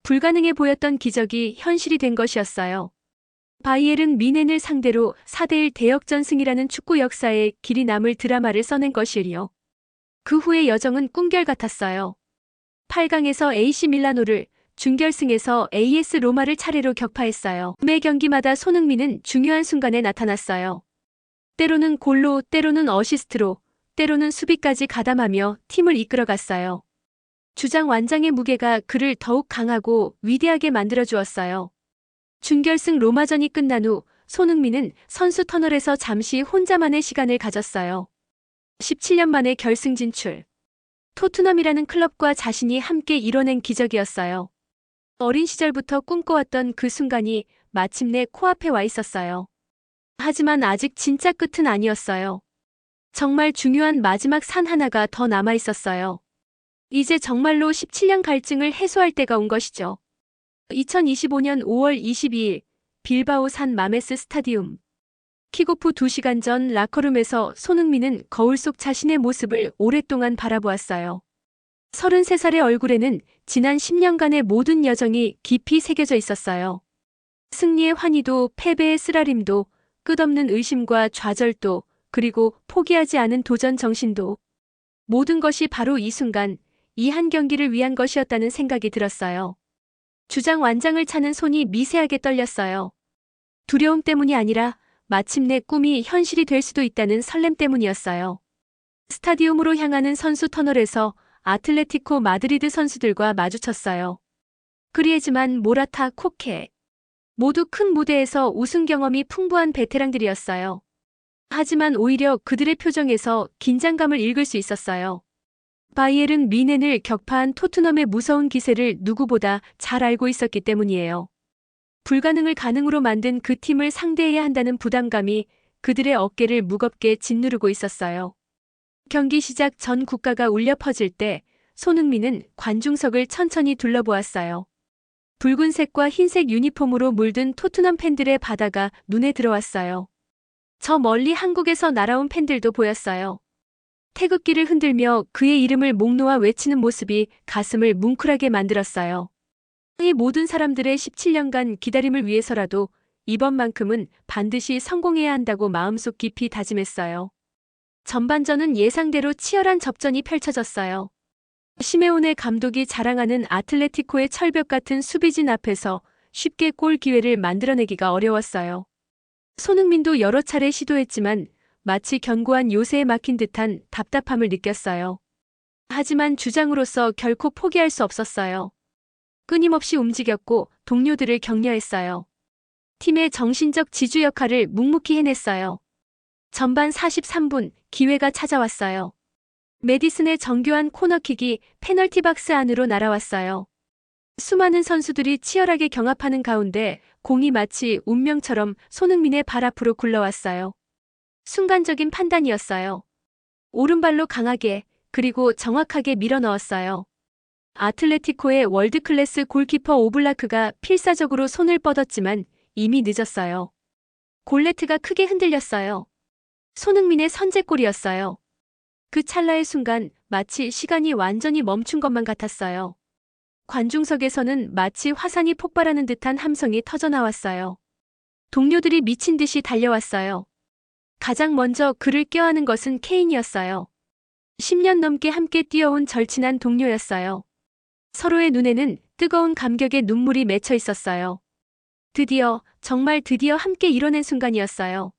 불가능해 보였던 기적이 현실이 된 것이었어요. 바이에른 뮌헨을 상대로 4대1 대역전 승이라는 축구 역사에 길이 남을 드라마를 써낸 것이리요. 그 후의 여정은 꿈결 같았어요. 8강에서 AC 밀라노를, 준결승에서 AS 로마를 차례로 격파했어요. 매 경기마다 손흥민은 중요한 순간에 나타났어요. 때로는 골로, 때로는 어시스트로, 때로는 수비까지 가담하며 팀을 이끌어갔어요. 주장 완장의 무게가 그를 더욱 강하고 위대하게 만들어주었어요. 준결승 로마전이 끝난 후 손흥민은 선수 터널에서 잠시 혼자만의 시간을 가졌어요. 17년 만에 결승 진출. 토트넘이라는 클럽과 자신이 함께 이뤄낸 기적이었어요. 어린 시절부터 꿈꿔왔던 그 순간이 마침내 코앞에 와 있었어요. 하지만 아직 진짜 끝은 아니었어요. 정말 중요한 마지막 산 하나가 더 남아 있었어요. 이제 정말로 17년 갈증을 해소할 때가 온 것이죠. 2025년 5월 22일 빌바오 산 마메스 스타디움. 킥오프 2시간 전 라커룸에서 손흥민은 거울 속 자신의 모습을 오랫동안 바라보았어요. 33살의 얼굴에는 지난 10년간의 모든 여정이 깊이 새겨져 있었어요. 승리의 환희도 패배의 쓰라림도 끝없는 의심과 좌절도 그리고 포기하지 않은 도전 정신도 모든 것이 바로 이 순간 이 한 경기를 위한 것이었다는 생각이 들었어요. 주장 완장을 차는 손이 미세하게 떨렸어요. 두려움 때문이 아니라 마침내 꿈이 현실이 될 수도 있다는 설렘 때문이었어요. 스타디움으로 향하는 선수 터널에서 아틀레티코 마드리드 선수들과 마주쳤어요. 그리에즈만, 모라타, 코케. 모두 큰 무대에서 우승 경험이 풍부한 베테랑들이었어요. 하지만 오히려 그들의 표정에서 긴장감을 읽을 수 있었어요. 바이에른 뮌헨을 격파한 토트넘의 무서운 기세를 누구보다 잘 알고 있었기 때문이에요. 불가능을 가능으로 만든 그 팀을 상대해야 한다는 부담감이 그들의 어깨를 무겁게 짓누르고 있었어요. 경기 시작 전 국가가 울려 퍼질 때 손흥민은 관중석을 천천히 둘러보았어요. 붉은색과 흰색 유니폼으로 물든 토트넘 팬들의 바다가 눈에 들어왔어요. 저 멀리 한국에서 날아온 팬들도 보였어요. 태극기를 흔들며 그의 이름을 목 놓아 외치는 모습이 가슴을 뭉클하게 만들었어요. 이 모든 사람들의 17년간 기다림을 위해서라도 이번만큼은 반드시 성공해야 한다고 마음속 깊이 다짐했어요. 전반전은 예상대로 치열한 접전이 펼쳐졌어요. 시메오네 감독이 자랑하는 아틀레티코의 철벽 같은 수비진 앞에서 쉽게 골 기회를 만들어내기가 어려웠어요. 손흥민도 여러 차례 시도했지만 마치 견고한 요새에 막힌 듯한 답답함을 느꼈어요. 하지만 주장으로서 결코 포기할 수 없었어요. 끊임없이 움직였고 동료들을 격려했어요. 팀의 정신적 지주 역할을 묵묵히 해냈어요. 전반 43분 기회가 찾아왔어요. 메디슨의 정교한 코너킥이 페널티 박스 안으로 날아왔어요. 수많은 선수들이 치열하게 경합하는 가운데 공이 마치 운명처럼 손흥민의 발 앞으로 굴러왔어요. 순간적인 판단이었어요. 오른발로 강하게 그리고 정확하게 밀어 넣었어요. 아틀레티코의 월드클래스 골키퍼 오블라크가 필사적으로 손을 뻗었지만 이미 늦었어요. 골레트가 크게 흔들렸어요. 손흥민의 선제골이었어요. 그 찰나의 순간 마치 시간이 완전히 멈춘 것만 같았어요. 관중석에서는 마치 화산이 폭발하는 듯한 함성이 터져나왔어요. 동료들이 미친 듯이 달려왔어요. 가장 먼저 그를 껴안은 것은 케인이었어요. 10년 넘게 함께 뛰어온 절친한 동료였어요. 서로의 눈에는 뜨거운 감격의 눈물이 맺혀 있었어요. 드디어, 정말 드디어 함께 이뤄낸 순간이었어요.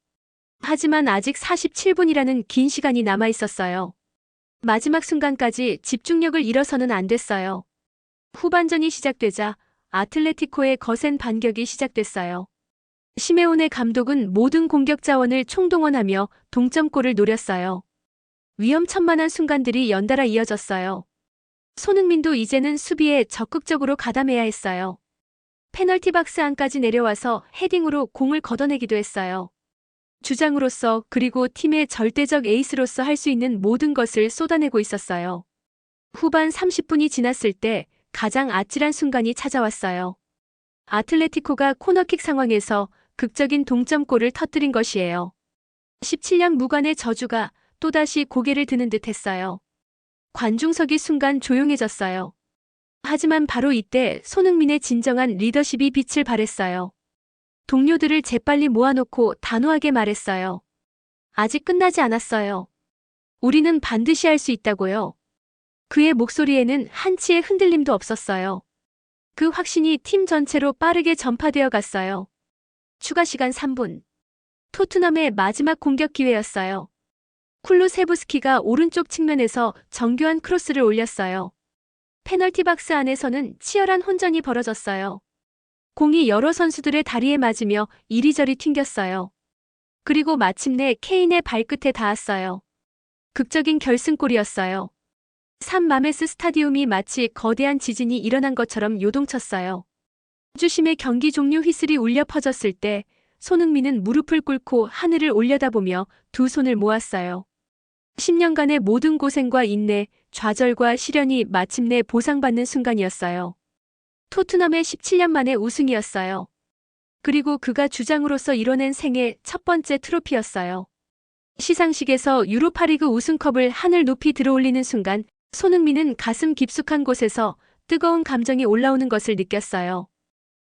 하지만 아직 47분이라는 긴 시간이 남아 있었어요. 마지막 순간까지 집중력을 잃어서는 안 됐어요. 후반전이 시작되자 아틀레티코의 거센 반격이 시작됐어요. 시메오네 감독은 모든 공격 자원을 총동원하며 동점골을 노렸어요. 위험천만한 순간들이 연달아 이어졌어요. 손흥민도 이제는 수비에 적극적으로 가담해야 했어요. 페널티 박스 안까지 내려와서 헤딩으로 공을 걷어내기도 했어요. 주장으로서 그리고 팀의 절대적 에이스로서 할 수 있는 모든 것을 쏟아내고 있었어요. 후반 30분이 지났을 때 가장 아찔한 순간이 찾아왔어요. 아틀레티코가 코너킥 상황에서 극적인 동점골을 터뜨린 것이에요. 17년 무관의 저주가 또다시 고개를 드는 듯 했어요. 관중석이 순간 조용해졌어요. 하지만 바로 이때 손흥민의 진정한 리더십이 빛을 발했어요. 동료들을 재빨리 모아놓고 단호하게 말했어요. 아직 끝나지 않았어요. 우리는 반드시 할 수 있다고요. 그의 목소리에는 한치의 흔들림도 없었어요. 그 확신이 팀 전체로 빠르게 전파되어 갔어요. 추가 시간 3분. 토트넘의 마지막 공격 기회였어요. 쿨루세부스키가 오른쪽 측면에서 정교한 크로스를 올렸어요. 페널티 박스 안에서는 치열한 혼전이 벌어졌어요. 공이 여러 선수들의 다리에 맞으며 이리저리 튕겼어요. 그리고 마침내 케인의 발끝에 닿았어요. 극적인 결승골이었어요. 산 마메스 스타디움이 마치 거대한 지진이 일어난 것처럼 요동쳤어요. 주심의 경기 종료 휘슬이 울려 퍼졌을 때 손흥민은 무릎을 꿇고 하늘을 올려다보며 두 손을 모았어요. 10년간의 모든 고생과 인내, 좌절과 시련이 마침내 보상받는 순간이었어요. 토트넘의 17년 만의 우승이었어요. 그리고 그가 주장으로서 이뤄낸 생애 첫 번째 트로피였어요. 시상식에서 유로파리그 우승컵을 하늘 높이 들어올리는 순간 손흥민은 가슴 깊숙한 곳에서 뜨거운 감정이 올라오는 것을 느꼈어요.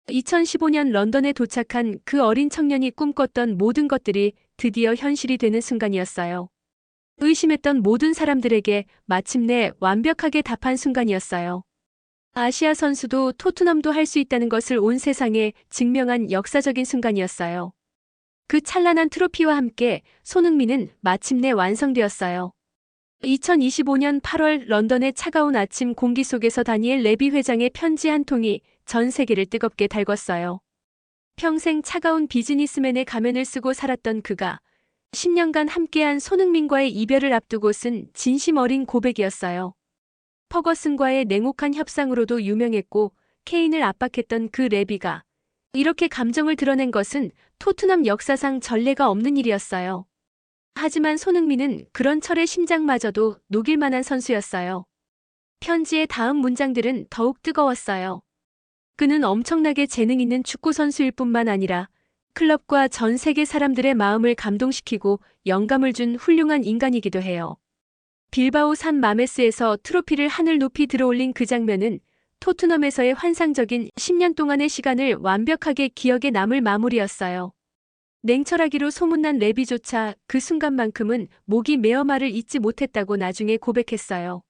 2015년 런던에 도착한 그 어린 청년이 꿈꿨던 모든 것들이 드디어 현실이 되는 순간이었어요. 의심했던 모든 사람들에게 마침내 완벽하게 답한 순간이었어요. 아시아 선수도 토트넘도 할 수 있다는 것을 온 세상에 증명한 역사적인 순간이었어요. 그 찬란한 트로피와 함께 손흥민은 마침내 완성되었어요. 2025년 8월 런던의 차가운 아침 공기 속에서 다니엘 레비 회장의 편지 한 통이 전 세계를 뜨겁게 달궜어요. 평생 차가운 비즈니스맨의 가면을 쓰고 살았던 그가 10년간 함께한 손흥민과의 이별을 앞두고 쓴 진심 어린 고백이었어요. 퍼거슨과의 냉혹한 협상으로도 유명했고 케인을 압박했던 그 레비가 이렇게 감정을 드러낸 것은 토트넘 역사상 전례가 없는 일이었어요. 하지만 손흥민은 그런 철의 심장마저도 녹일 만한 선수였어요. 편지의 다음 문장들은 더욱 뜨거웠어요. 그는 엄청나게 재능 있는 축구 선수일 뿐만 아니라 클럽과 전 세계 사람들의 마음을 감동시키고 영감을 준 훌륭한 인간이기도 해요. 빌바오 산 마메스에서 트로피를 하늘 높이 들어올린 그 장면은 토트넘에서의 환상적인 10년 동안의 시간을 완벽하게 기억에 남을 마무리였어요. 냉철하기로 소문난 레비조차 그 순간만큼은 목이 메어 말을 잊지 못했다고 나중에 고백했어요.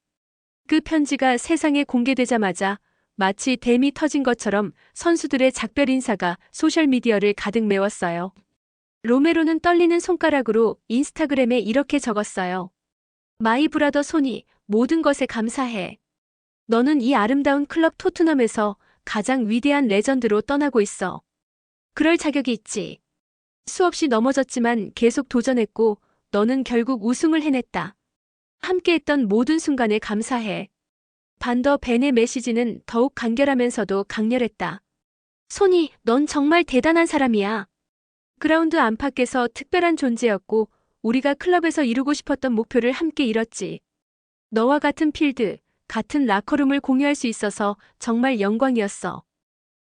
그 편지가 세상에 공개되자마자 마치 댐이 터진 것처럼 선수들의 작별 인사가 소셜미디어를 가득 메웠어요. 로메로는 떨리는 손가락으로 인스타그램에 이렇게 적었어요. 마이 브라더 소니, 모든 것에 감사해. 너는 이 아름다운 클럽 토트넘에서 가장 위대한 레전드로 떠나고 있어. 그럴 자격이 있지. 수없이 넘어졌지만 계속 도전했고 너는 결국 우승을 해냈다. 함께했던 모든 순간에 감사해. 반더 벤의 메시지는 더욱 간결하면서도 강렬했다. 소니, 넌 정말 대단한 사람이야. 그라운드 안팎에서 특별한 존재였고 우리가 클럽에서 이루고 싶었던 목표를 함께 이뤘지. 너와 같은 필드, 같은 라커룸을 공유할 수 있어서 정말 영광이었어.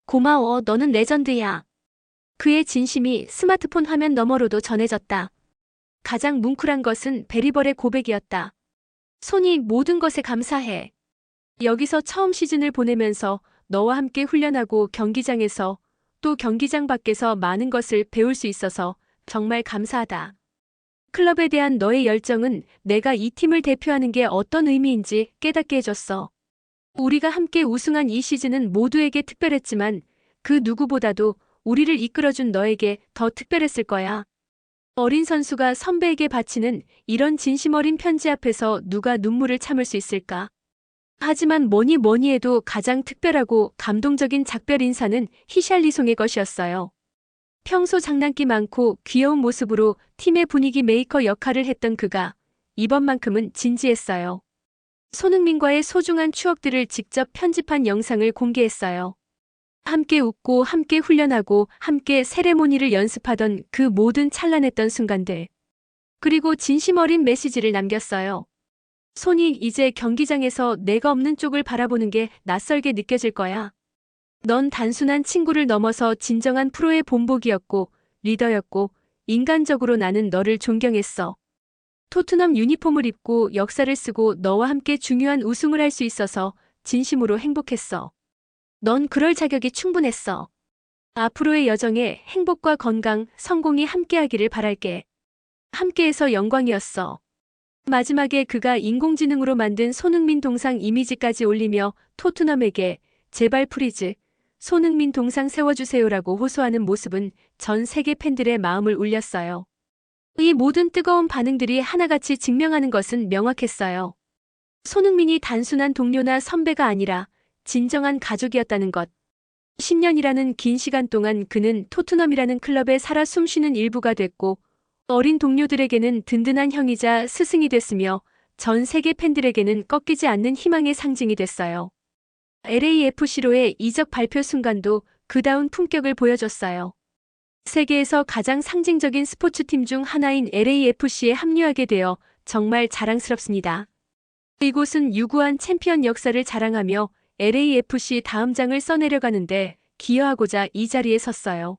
고마워, 너는 레전드야. 그의 진심이 스마트폰 화면 너머로도 전해졌다. 가장 뭉클한 것은 베리벌의 고백이었다. 손이 모든 것에 감사해. 여기서 처음 시즌을 보내면서 너와 함께 훈련하고 경기장에서 또 경기장 밖에서 많은 것을 배울 수 있어서 정말 감사하다. 클럽에 대한 너의 열정은 내가 이 팀을 대표하는 게 어떤 의미인지 깨닫게 해줬어. 우리가 함께 우승한 이 시즌은 모두에게 특별했지만 그 누구보다도 우리를 이끌어준 너에게 더 특별했을 거야. 어린 선수가 선배에게 바치는 이런 진심 어린 편지 앞에서 누가 눈물을 참을 수 있을까? 하지만 뭐니 해도 가장 특별하고 감동적인 작별 인사는 히샬리송의 것이었어요. 평소 장난기 많고 귀여운 모습으로 팀의 분위기 메이커 역할을 했던 그가 이번만큼은 진지했어요. 손흥민과의 소중한 추억들을 직접 편집한 영상을 공개했어요. 함께 웃고 함께 훈련하고 함께 세레모니를 연습하던 그 모든 찬란했던 순간들. 그리고 진심 어린 메시지를 남겼어요. 손이 이제 경기장에서 내가 없는 쪽을 바라보는 게 낯설게 느껴질 거야. 넌 단순한 친구를 넘어서 진정한 프로의 본보기였고 리더였고 인간적으로 나는 너를 존경했어. 토트넘 유니폼을 입고 역사를 쓰고 너와 함께 중요한 우승을 할 수 있어서 진심으로 행복했어. 넌 그럴 자격이 충분했어. 앞으로의 여정에 행복과 건강, 성공이 함께하기를 바랄게. 함께해서 영광이었어. 마지막에 그가 인공지능으로 만든 손흥민 동상 이미지까지 올리며 토트넘에게 제발 프리즈, 손흥민 동상 세워주세요라고 호소하는 모습은 전 세계 팬들의 마음을 울렸어요. 이 모든 뜨거운 반응들이 하나같이 증명하는 것은 명확했어요. 손흥민이 단순한 동료나 선배가 아니라 진정한 가족이었다는 것. 10년이라는 긴 시간 동안 그는 토트넘이라는 클럽에 살아 숨쉬는 일부가 됐고 어린 동료들에게는 든든한 형이자 스승이 됐으며 전 세계 팬들에게는 꺾이지 않는 희망의 상징이 됐어요. LAFC로의 이적 발표 순간도 그다운 품격을 보여줬어요. 세계에서 가장 상징적인 스포츠팀 중 하나인 LAFC에 합류하게 되어 정말 자랑스럽습니다. 이곳은 유구한 챔피언 역사를 자랑하며 LAFC 다음 장을 써내려가는데 기여하고자 이 자리에 섰어요.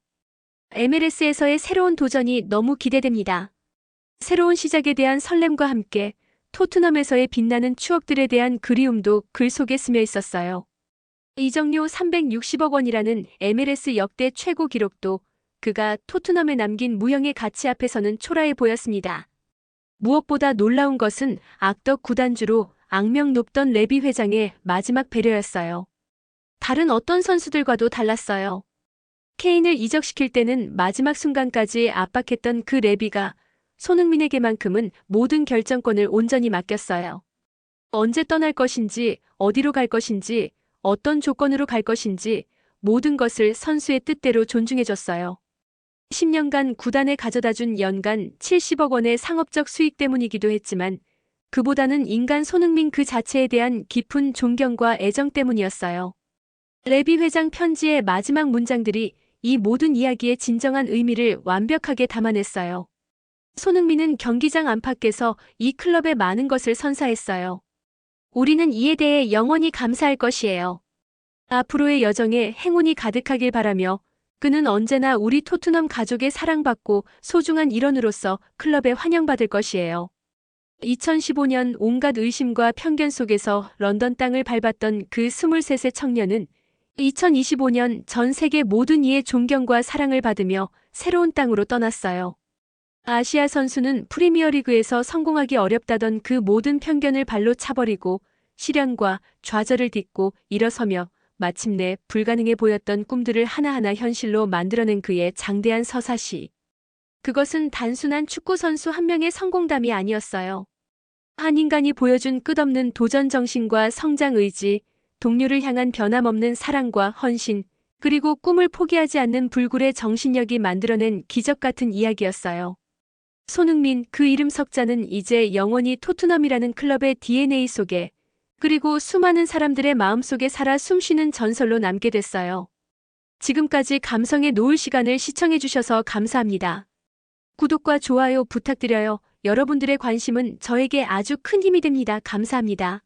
MLS에서의 새로운 도전이 너무 기대됩니다. 새로운 시작에 대한 설렘과 함께 토트넘에서의 빛나는 추억들에 대한 그리움도 글 속에 스며 있었어요. 이적료 360억 원이라는 MLS 역대 최고 기록도 그가 토트넘에 남긴 무형의 가치 앞에서는 초라해 보였습니다. 무엇보다 놀라운 것은 악덕 구단주로 악명 높던 레비 회장의 마지막 배려였어요. 다른 어떤 선수들과도 달랐어요. 케인을 이적시킬 때는 마지막 순간까지 압박했던 그 레비가 손흥민에게만큼은 모든 결정권을 온전히 맡겼어요. 언제 떠날 것인지, 어디로 갈 것인지, 어떤 조건으로 갈 것인지 모든 것을 선수의 뜻대로 존중해줬어요. 10년간 구단에 가져다준 연간 70억 원의 상업적 수익 때문이기도 했지만 그보다는 인간 손흥민 그 자체에 대한 깊은 존경과 애정 때문이었어요. 레비 회장 편지의 마지막 문장들이 이 모든 이야기의 진정한 의미를 완벽하게 담아냈어요. 손흥민은 경기장 안팎에서 이 클럽에 많은 것을 선사했어요. 우리는 이에 대해 영원히 감사할 것이에요. 앞으로의 여정에 행운이 가득하길 바라며 그는 언제나 우리 토트넘 가족의 사랑받고 소중한 일원으로서 클럽에 환영받을 것이에요. 2015년 온갖 의심과 편견 속에서 런던 땅을 밟았던 그 23세 청년은 2025년 전 세계 모든 이의 존경과 사랑을 받으며 새로운 땅으로 떠났어요. 아시아 선수는 프리미어리그에서 성공하기 어렵다던 그 모든 편견을 발로 차버리고 시련과 좌절을 딛고 일어서며 마침내 불가능해 보였던 꿈들을 하나하나 현실로 만들어낸 그의 장대한 서사시. 그것은 단순한 축구 선수 한 명의 성공담이 아니었어요. 한 인간이 보여준 끝없는 도전 정신과 성장 의지, 동료를 향한 변함없는 사랑과 헌신, 그리고 꿈을 포기하지 않는 불굴의 정신력이 만들어낸 기적 같은 이야기였어요. 손흥민 그 이름 석자는 이제 영원히 토트넘이라는 클럽의 DNA 속에 그리고 수많은 사람들의 마음속에 살아 숨쉬는 전설로 남게 됐어요. 지금까지 감성의 노을 시간을 시청해주셔서 감사합니다. 구독과 좋아요 부탁드려요. 여러분들의 관심은 저에게 아주 큰 힘이 됩니다. 감사합니다.